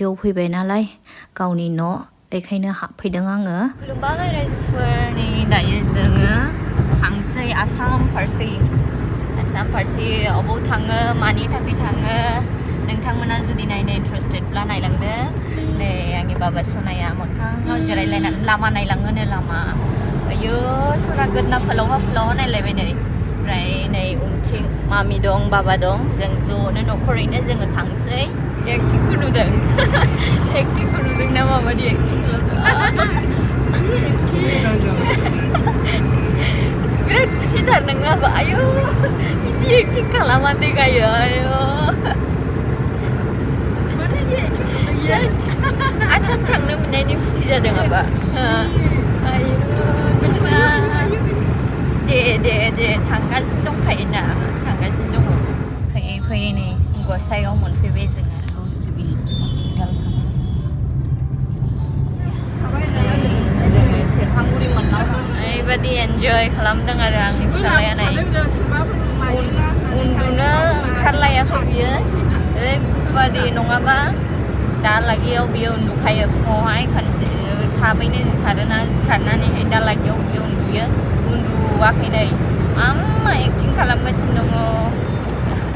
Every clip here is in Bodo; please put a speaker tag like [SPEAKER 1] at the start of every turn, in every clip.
[SPEAKER 1] खाथियाव फैबाय नालाय गावनि न' बेखायनो हाबफैदों आङो खुलुमबाय रायजोफोरनि दायो जोङो थांसै आसाम फारसे अबाव थाङो मानि थाखाय थाङो नोंथांमोना जुदि नायनो इन्टारेस्टेडब्ला नायलांदो नै आंनि बाबा सनाया मोखाङाव जिरायलायनानै लामा नायलाङोनो लामा आयो सना गोदना फोलावहा नायलायबाय नै ओमफ्राय नै उनथिं मामि दं बाबा दं जों ज'नो न'खरैनो जोङो थांसै एक्टिंखौ नुदों ना माबायदि एक्टिं बिराद खुसिथार नोङाबा आयौ बिदि एक्टिं खालामा दे गायो आयौ आसाम थांनो मोननायनि खुसि जादों आबा आयौ दे थांगासिनो दंखायोना थांगासिनो दङ फैयै नै गसाइगाव मोनफैबाय जोङो हस्पिटाल जोङो सेरफांगुरि मोननाव ओरैबायदि एन्जय खालामदों आरो आंनि फिसालाया नै उन्दुनो ओंखारलायाखै बियो ओरैबायदि नङाबा दालागियाव बियो उन्दुखायो फुङावहाय खनसे थाबैनो सिखारनानैहाय दालागियाव बियो उन्दुवाखै नै मा एक्टिं खालामगासिनो दङ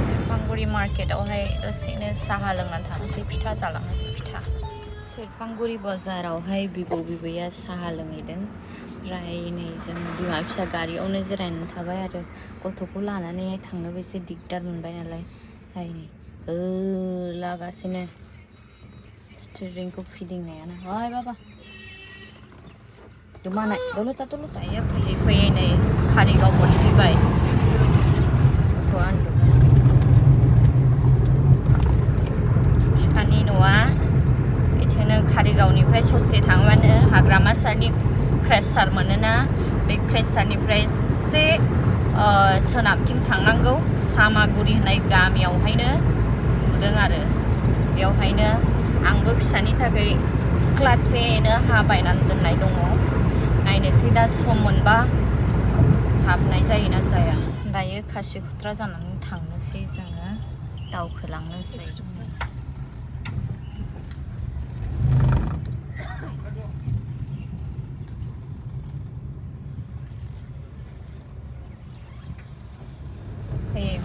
[SPEAKER 1] सेरफांगुरि मार्केटआवहाय दसेनो साहा लोंनानै थांनोसै फिथा जालांनोसै फिथा सेरफांगुरि बाजारावहाय बिबैया साहा लोंहैदों ओमफ्राय नै जों बिमा फिसा गारियावनो जिरायनानै थाबाय आरो गथ'खौ लानानैहाय थांनोबो एसे दिगदार मोनबाय नालाय नै लागासिनो स्टिरिंखौ फिदिंनायानो हाय बाबा दुमानाय दल'था फैयै नै कारिगाव मोनफैबाय गथ'आ बिफानि न'आ बिदिनो कारिगावनिफ्राय ससे थांबानो हाग्रामा सारनि क्रेसार मोनोना बे क्रेसारनिफ्राय एसे सोनाबथिं थांनांगौ सामागुरि होननाय गामियावहायनो नुदों आरो बेयावहायनो आंबो फिसानि थाखाय सिख्लासेनो हा बायनानै दोननाय दङ नायनोसै दा सम मोनबा हाबनाय जायोना जाया दायो खासि खुथ्रा जानानै थांनोसै जोङो दावखोलांनोसै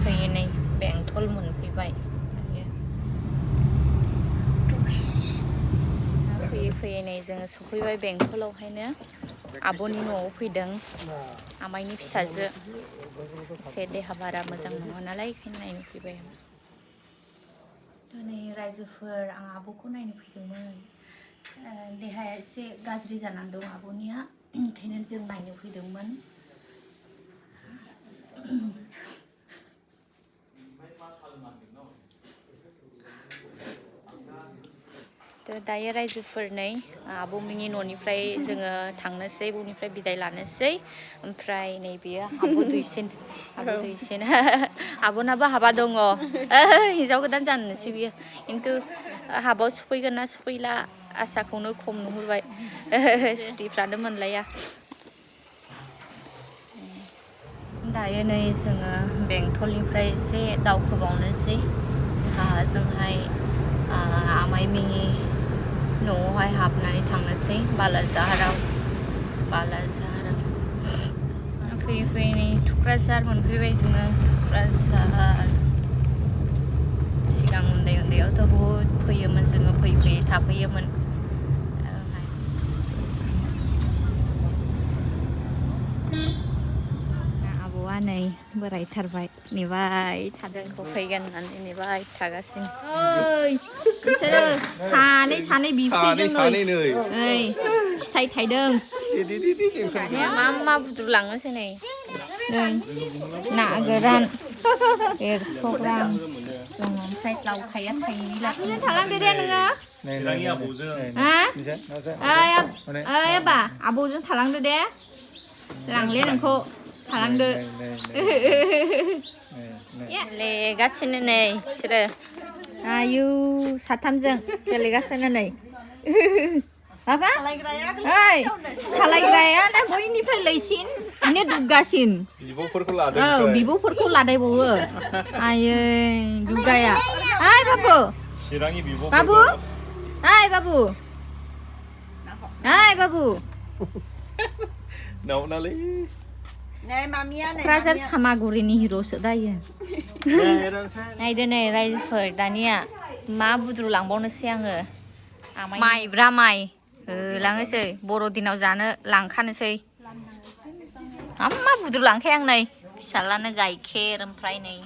[SPEAKER 1] फैयै नै बेंथल मोनफैबाय फैयै नै जोङो सफैबाय बेंथलावहायनो आब'नि न'आव फैदों आमाइनि फिसाजो एसे देहा बारा मोजां नङा नालाय बेखायनो नायनो फैबाय आं दिनै रायजोफोर आं आब'खौ नायनो फैदोंमोन देहाया एसे गाज्रि जानानै दं आब'निया ओंखायनो जों नायनो फैदोंमोन दायो रायजोफोर नै आब'मिनि न'निफ्राय जोङो थांनोसै ब'निफ्राय बिदाय लानोसै ओमफ्राय नै बेयो आब' दुइसिन आब'नाबो हाबा दङ हिन्जाव गोदान जानोसै बियो खिन्थु हाबायाव सफैगोन ना सफैला आसाखौनो खम नुहुरबाय सुटिफ्रानो मोनलाया दायो नै जोङो बेंथलनिफ्राय एसे दावखोबावनोसै साहाजोंहाय आमाइमिनि न'आवहाय हाबनानै थांनोसै बालाजाहाराव फैयै नै थुक्राझार मोनफैबाय जोङो थुक्राझार सिगां उन्दैयावथ' बहुद फैयोमोन जोङो फैयै थाफैयोमोन आब'आ नै बोरायथारबाय नेबाय थादों सफैगोन होननानै नेबाय थागासिनो बिसोरो सानै बिफैदों नै फिथाइ थाइदों मा बुद्रुलाङोसै नै ना गोरान 100 ग्राम दङ ओमफ्राय लावखाया थाइनैला थालांदो दे नोङो आबा आब'जों थालांदो दे लांले नोंखौ थालांदो गेलेगासिनो नै बिसोरो आयु साथामजों गेलेगासिनो नै बाबा सालायग्रायानो बयनिफ्राय लैसिन माने दुगासिन बिब'फोरखौ लादायबावो आयै दुगाया बाबु Hai babu. Hai babu.
[SPEAKER 2] Nấu nó lý.
[SPEAKER 3] Này mamia này.
[SPEAKER 1] Kurajar sama gurini hero sedaya.
[SPEAKER 2] Nè, rồi sao?
[SPEAKER 1] Này đây này रायजोफोर दानिया मा बुद्रु लांबावनोसै आङो माइब्रा माइ लांनोसै बर' दिनाव जानो लांखानोसै मा बुद्रु लांखाय आं नै फिसालानो गाइखेर ओमफ्राय नै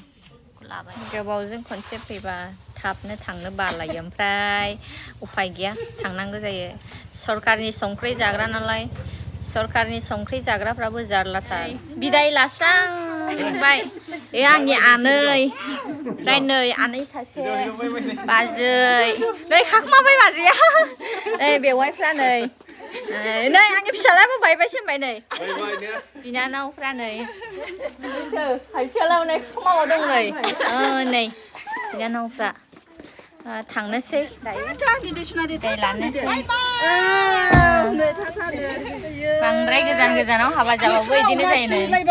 [SPEAKER 1] लाबाय गोबावजों खनसे फैबा थाबनो थांनो बालायो ओमफ्राय उफाय गैया थांनांगौ जायो सरकारनि संख्रि जाग्रा नालाय सरकारनि संख्रि जाग्राफ्राबो जारलाथार बिदाय लास्रांबाय आंनि आनै ओमफ्राय नै आनै सासे बाजै नै खाखुमाबाय बाजैया नै बेवाइफ्रा नै नै आंनि फिसालायाबो बायबायसो होनबाय नै बिनानावफ्रा नै खाथियालाव नै खाखुमाबाव दं नै नै बिनानावफ्रा थांनोसै दायो लानोसै बांद्राय गोजान गोजानाव हाबा जाबाबो बिदिनो जायो नै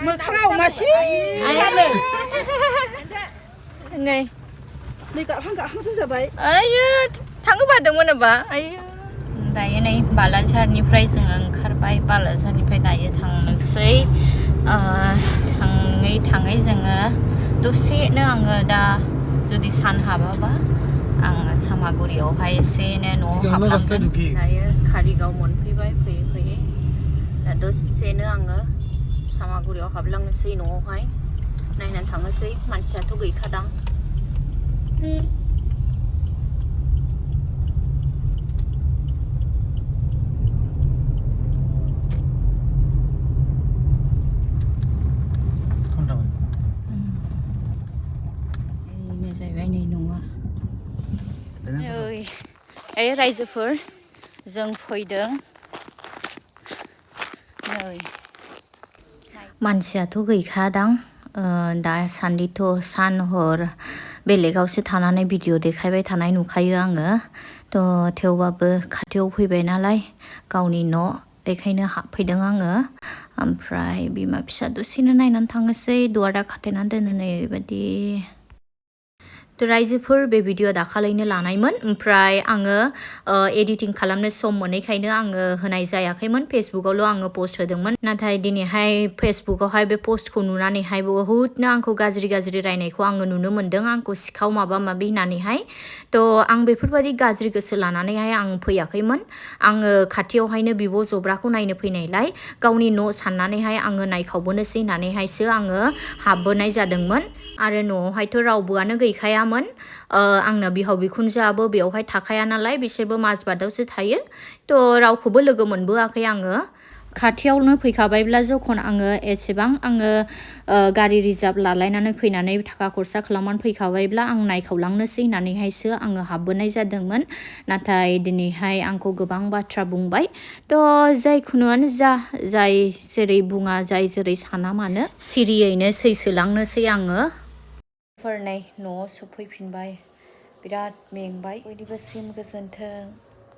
[SPEAKER 3] मोखाङाव मासि
[SPEAKER 1] नै
[SPEAKER 3] नै गाहांसो जाबाय
[SPEAKER 1] आयो थांनो बादोंमोन नामा आयो दायो नै बालाझारनिफ्राय जोङो ओंखारबाय बालाझारनिफ्राय दायो थांनोसै थाङै जोङो दसेनो आङो दा जुदि सान हाबाबा आङो सामागुरियावहाय एसेनो न'आव हाबलांगोन दायो कारिगाव मोनफैबाय फैयै दा दसेनो आङो सामागुरियाव हाबलांनोसै न'आवहाय नायनानै थांनोसै मानसियाथ' गैखादां रायजोफोर जों फैदों नै मानसियाथ' गैखादां दासान्दिथ' सान हर बेलेगावसो थानानै भिडिअ देखायबाय थानाय नुखायो आङो थ' थेवबाबो खाथियाव फैबाय नालाय गावनि न' बेखायनो हाबफैदों आङो ओमफ्राय बिमा फिसा दसेनो नायनानै थांनोसै दुवारा खाथेनानै दोनो नै बेबायदि रायजोफोर बे भिडिअ दाखालिनो लानायमोन ओमफ्राय आङो एडिटिं खालामनो सम मोनैखायनो आङो होनाय जायाखैमोन फेसबुकावल' आङो पोस्ट होदोंमोन नाथाय दिनैहाय फेसबुकावहाय बे पोस्टखौ नुनानैहाय बहुदनो आंखौ गाज्रि रायनायखौ आङो नुनो मोन्दों आंखौ सिखाव माबा माबि होननानैहाय थ' आं बेफोरबायदि गाज्रि गोसो लानानैहाय आं फैयाखैमोन आङो खाथियावहायनो बिब' जब्राखौ नायनो फैनायलाय गावनि न' साननानैहाय आङो नायखावबोनोसै होननानैहायसो आङो हाबबोनाय जादोंमोन आरो न'आवहायथ' रावबोआनो गैखायामोन आंना बिहाव बिखुनजोआबो बेवहाय थाखाया नालाय बिसोरबो माजबादावसो थायो थ' रावखौबो लोगो मोनबोआखै आङो खाथियावनो फैखाबायब्ला जखन आङो एसेबां आङो गारि रिजार्भ लालायनानै फैनानै थाखा खरसा खालामनानै फैखाबायब्ला आं नायखावलांनोसै होननानैहायसो आङो हाबबोनाय जादोंमोन नाथाय दिनैहाय आंखौ गोबां बाथ्रा बुंबाय थ' जायखुनुआनो जा जाय जेरै बुङा जाय जेरै साना मानो सिरियैनो सैसोलांनोसै आङो नै न'आव सफैफिनबाय बिराद मेंबाय बयनिबो गोजोन्थों